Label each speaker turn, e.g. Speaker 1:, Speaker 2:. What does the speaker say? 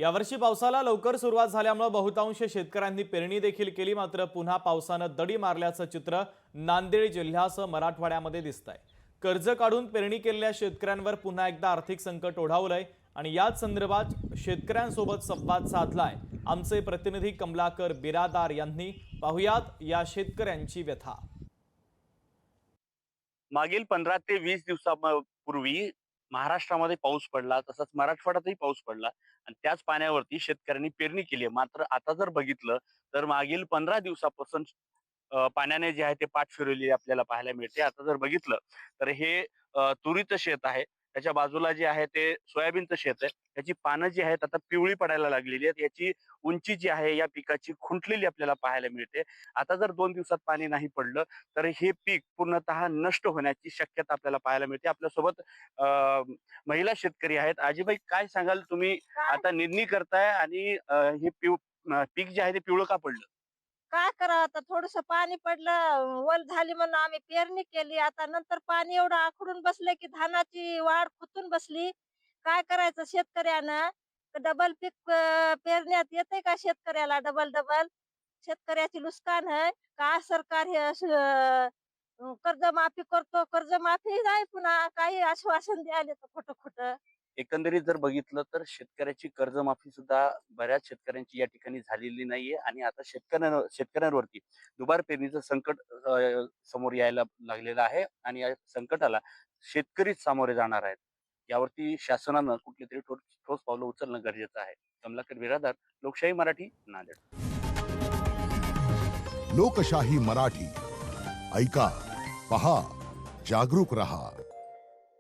Speaker 1: यावर्षी पावसाला लवकर सुरुवात झाल्यामुळे बहुतांश शेतकऱ्यांनी पेरणी देखील केली, मात्र पुन्हा पावसानं दडी मारल्याचं चित्र नांदेड जिल्ह्यासह मराठवाड्यामध्ये दिसतंय। कर्ज काढून पेरणी केलेल्या शेतकऱ्यांवर पुन्हा एकदा आर्थिक संकट ओढावलंय आणि याच संदर्भात शेतकऱ्यांसोबत संवाद साधलाय आमचे प्रतिनिधी कमलाकर बिरादार यांनी। पाहुयात या शेतकऱ्यांची व्यथा।
Speaker 2: मागील 15 ते 20 दिवसापूर्वी महाराष्ट्रामध्ये पाऊस पडला, तसंच मराठवाड्यातही पाऊस पडला आणि त्याच पाण्यावरती शेतकऱ्यांनी पेरणी केली आहे। मात्र आता जर बघितलं तर मागील 15 दिवसापासून पाण्याने जे आहे ते पाठ फिरवली आपल्याला पाहायला मिळते। आता जर बघितलं तर हे तुरीचं शेत आहे, त्याच्या बाजूला जे आहे ते सोयाबीनचं शेत आहे। त्याची पानं जी आहेत आता पिवळी पडायला लागलेली आहेत, याची उंची जी आहे या पिकाची खुंटलेली आपल्याला पाहायला मिळते। आता जर 2 दिवसात पाणी नाही पडलं तर हे पीक पूर्णतः नष्ट होण्याची शक्यता आपल्याला पाहायला मिळते। आपल्यासोबत महिला शेतकरी आहेत। आजीबाई, काय सांगाल तुम्ही? आता निंदणी करताय आणि हे पीक जे आहे ते पिवळं का पडलं?
Speaker 3: काय करावं आता, थोडस पाणी पडलं, वल झाली म्हणून आम्ही पेरणी केली। आता नंतर पाणी एवढं आखडून बसले की धानाची वाढ खुतून बसली। काय करायचं शेतकऱ्यानं? डबल पीक पेरण्यात येते का शेतकऱ्याला? डबल डबल शेतकऱ्याची नुकसान आहे का? सरकार हे कर्जमाफी करतो, कर्जमाफी नाही, पुन्हा काही आश्वासन द्यायला तर खोटं खोटं।
Speaker 2: एकंदरीत जर बघितलं तर शेतकऱ्याची कर्जमाफी सुद्धा बऱ्याच शेतकऱ्यांची या ठिकाणी झालेली नाहीये आणि आता शेतकऱ्यांवरती दुबार पेरणीचं संकट समोर यायला लागलेलं आहे आणि या संकटाला शेतकरीच सामोरे जाणार आहेत। यावरती शासनानं कुठली तरी ठोस पावलं उचलणं गरजेचं आहे। कमलाकर बिरादार, लोकशाही मराठी, नांदेड।
Speaker 4: लोकशाही मराठी ऐका, पहा, जागरूक रहा।